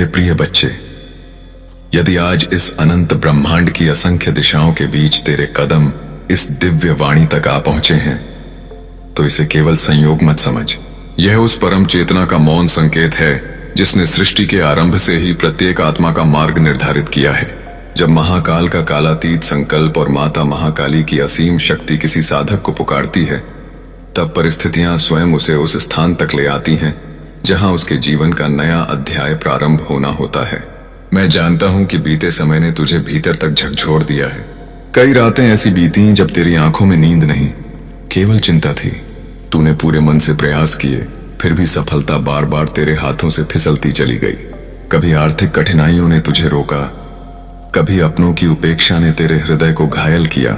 मेरे प्रिय बच्चे, यदि आज इस अनंत ब्रह्मांड की असंख्य दिशाओं के बीच तेरे कदम इस दिव्य वाणी तक आ पहुंचे हैं, तो इसे केवल संयोग मत समझ। यह उस परम चेतना का मौन संकेत है जिसने सृष्टि के आरंभ से ही प्रत्येक आत्मा का मार्ग निर्धारित किया है। जब महाकाल का कालातीत संकल्प और माता महाकाली की असीम शक्ति किसी साधक को पुकारती है, तब परिस्थितियां स्वयं उसे उस स्थान तक ले आती हैं जहां उसके जीवन का नया अध्याय प्रारंभ होना होता है। मैं जानता हूं कि बीते समय ने तुझे भीतर तक झकझोर दिया है। कई रातें ऐसी बीती जब तेरी आंखों में नींद नहीं, केवल चिंता थी। तूने पूरे मन से प्रयास किए, फिर भी सफलता बार बार तेरे हाथों से फिसलती चली गई। कभी आर्थिक कठिनाइयों ने तुझे रोका, कभी अपनों की उपेक्षा ने तेरे हृदय को घायल किया,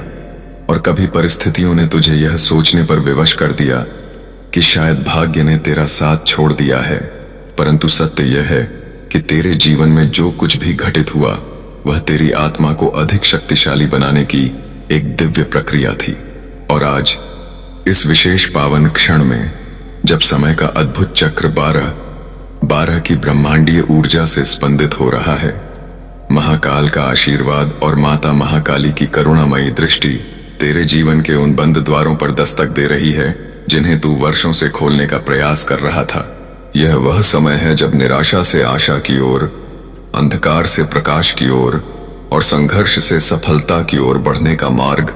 और कभी परिस्थितियों ने तुझे यह सोचने पर विवश कर दिया कि शायद भाग्य ने तेरा साथ छोड़ दिया है। परंतु सत्य यह है कि तेरे जीवन में जो कुछ भी घटित हुआ वह तेरी आत्मा को अधिक शक्तिशाली बनाने की एक दिव्य प्रक्रिया थी। और आज इस विशेष पावन क्षण में, जब समय का अद्भुत चक्र 12 की ब्रह्मांडीय ऊर्जा से स्पंदित हो रहा है, महाकाल का आशीर्वाद और माता महाकाली की करुणामयी दृष्टि तेरे जीवन के उन बंद द्वारों पर दस्तक दे रही है जिन्हें तू वर्षों से खोलने का प्रयास कर रहा था। यह वह समय है जब निराशा से आशा की ओर, अंधकार से प्रकाश की ओर और संघर्ष से सफलता की ओर बढ़ने का मार्ग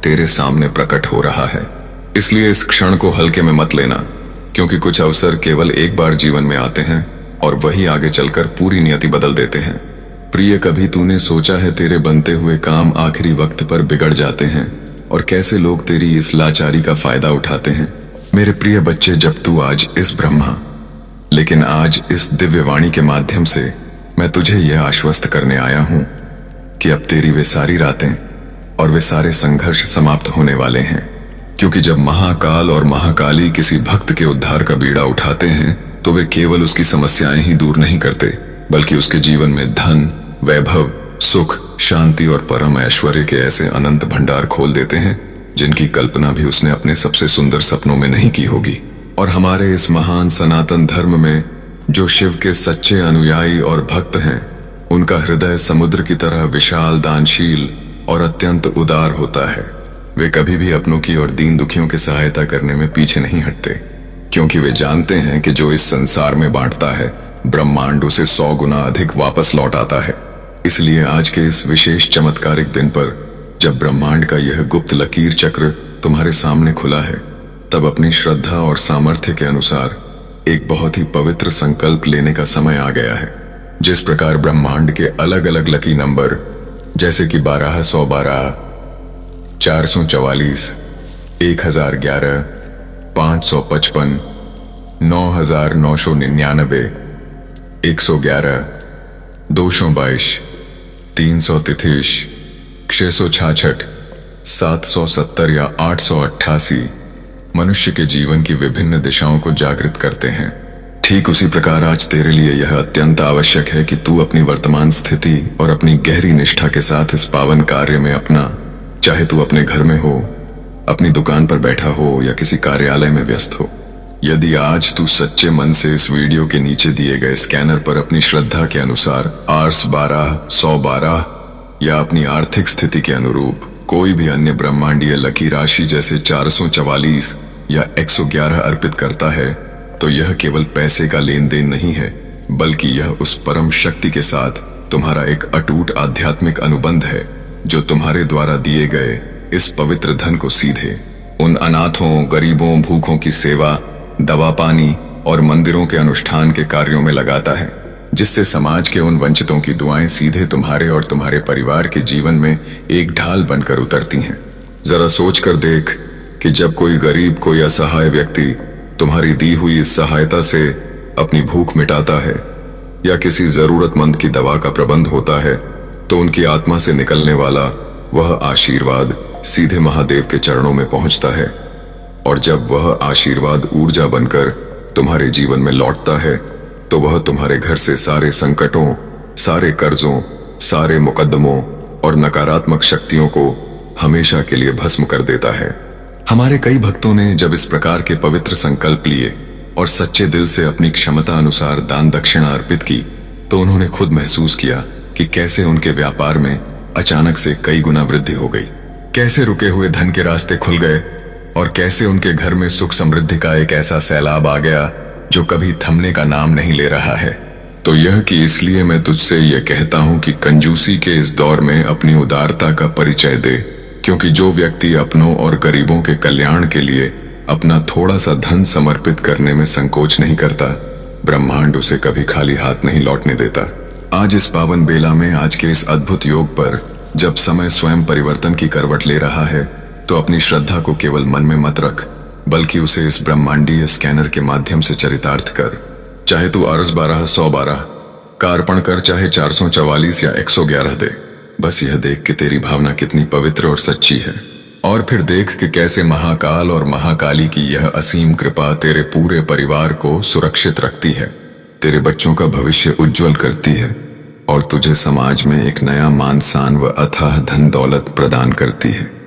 तेरे सामने प्रकट हो रहा है। इसलिए इस क्षण को हल्के में मत लेना, क्योंकि कुछ अवसर केवल एक बार जीवन में आते हैं और वही आगे चलकर पूरी नियति बदल देते हैं। प्रिय, कभी तूने सोचा है तेरे बनते हुए काम आखिरी वक्त पर बिगड़ जाते हैं और कैसे लोग तेरी इस लाचारी का फायदा उठाते हैं? मेरे प्रिय बच्चे, जब तू आज इस ब्रह्मा लेकिन आज इस दिव्य वाणी के माध्यम से मैं तुझे यह आश्वस्त करने आया हूं कि अब तेरी वे सारी रातें और वे सारे संघर्ष समाप्त होने वाले हैं। क्योंकि जब महाकाल और महाकाली किसी भक्त के उद्धार का बीड़ा उठाते हैं, तो वे केवल उसकी समस्याएं ही दूर नहीं करते, बल्कि उसके जीवन में धन, वैभव, सुख, शांति और परम ऐश्वर्य के ऐसे अनंत भंडार खोल देते हैं जिनकी कल्पना भी उसने अपने सबसे सुंदर सपनों में नहीं की होगी। और हमारे इस महान सनातन धर्म में जो शिव के सच्चे अनुयायी और भक्त हैं, उनका हृदय समुद्र की तरह विशाल, दानशील और अत्यंत उदार होता है। वे कभी भी अपनों की और दीन दुखियों की सहायता करने में पीछे नहीं हटते, क्योंकि वे जानते हैं कि जो इस संसार में बांटता है, ब्रह्मांड उसे 100 गुना अधिक वापस लौट आता है। इसलिए आज के इस विशेष चमत्कारिक दिन पर, जब ब्रह्मांड का यह गुप्त लकीर चक्र तुम्हारे सामने खुला है, तब अपनी श्रद्धा और सामर्थ्य के अनुसार एक बहुत ही पवित्र संकल्प लेने का समय आ गया है। जिस प्रकार ब्रह्मांड के अलग अलग लकी नंबर, जैसे कि 12, 112, 444, 1011, 555, 9999, 111, 222, 333, 666, 770 या 888 मनुष्य के जीवन की विभिन्न दिशाओं को जागृत करते हैं। ठीक उसी प्रकार आज तेरे लिए यह अत्यंत आवश्यक है कि तू अपनी वर्तमान स्थिति और अपनी गहरी निष्ठा के साथ इस पावन कार्य में अपना, चाहे तू अपने घर में हो, अपनी दुकान पर बैठा हो या किसी कार्यालय में व्यस्त हो, यदि आज तू सच्चे मन से इस वीडियो के नीचे दिए गए स्कैनर पर अपनी श्रद्धा के अनुसार Rs 12, 112 या अपनी आर्थिक स्थिति के अनुरूप कोई भी अन्य ब्रह्मांडीय लकी राशि जैसे 444 या 111 अर्पित करता है, तो यह केवल पैसे का लेन देन नहीं है, बल्कि यह उस परम शक्ति के साथ तुम्हारा एक अटूट आध्यात्मिक अनुबंध है, जो तुम्हारे द्वारा दिए गए इस पवित्र धन को सीधे उन अनाथों, गरीबों, भूखों की सेवा, दवा पानी और मंदिरों के अनुष्ठान के कार्यों में लगाता है, जिससे समाज के उन वंचितों की दुआएं सीधे तुम्हारे और तुम्हारे परिवार के जीवन में एक ढाल बनकर उतरती हैं। जरा सोच कर देख कि जब कोई गरीब, कोई असहाय व्यक्ति तुम्हारी दी हुई इस सहायता से अपनी भूख मिटाता है या किसी जरूरतमंद की दवा का प्रबंध होता है, तो उनकी आत्मा से निकलने वाला वह आशीर्वाद सीधे महादेव के चरणों में पहुंचता है। और जब वह आशीर्वाद ऊर्जा बनकर तुम्हारे जीवन में लौटता है, तो वह तुम्हारे घर से सारे संकटों, सारे कर्जों, सारे मुकद्दमों और नकारात्मक शक्तियों को हमेशा के लिए भस्म कर देता है। हमारे कई भक्तों ने जब इस प्रकार के पवित्र संकल्प लिए और सच्चे दिल से अपनी क्षमता अनुसार दान दक्षिणा अर्पित की, तो उन्होंने खुद महसूस किया कि कैसे उनके व्यापार में अचानक से कई गुना वृद्धि हो गई, कैसे रुके हुए धन के रास्ते खुल गए और कैसे उनके घर में सुख समृद्धि का एक ऐसा सैलाब आ गया जो कभी थमने का नाम नहीं ले रहा है। तो यह कि इसलिए मैं तुझसे यह कहता हूं कि कंजूसी के इस दौर में अपनी उदारता का परिचय दे, क्योंकि जो व्यक्ति अपनों और गरीबों के कल्याण के लिए अपना थोड़ा सा धन समर्पित करने में संकोच नहीं करता, ब्रह्मांड उसे कभी खाली हाथ नहीं लौटने देता। आज इस पावन बेला में, आज के इस अद्भुत योग पर, जब समय स्वयं परिवर्तन की करवट ले रहा है, तो अपनी श्रद्धा को केवल मन में मत रख, बल्कि उसे इस ब्रह्मांडीय स्कैनर के माध्यम से चरितार्थ कर। चाहे तू 12 112 का अर्पण कर, चाहे 444 या 111 दे, बस यह देख कि तेरी भावना कितनी पवित्र और सच्ची है। और फिर देख कि कैसे महाकाल और महाकाली की यह असीम कृपा तेरे पूरे परिवार को सुरक्षित रखती है, तेरे बच्चों का भविष्य उज्जवल करती है और तुझे समाज में एक नया मान सान व अथाह धन दौलत प्रदान करती है।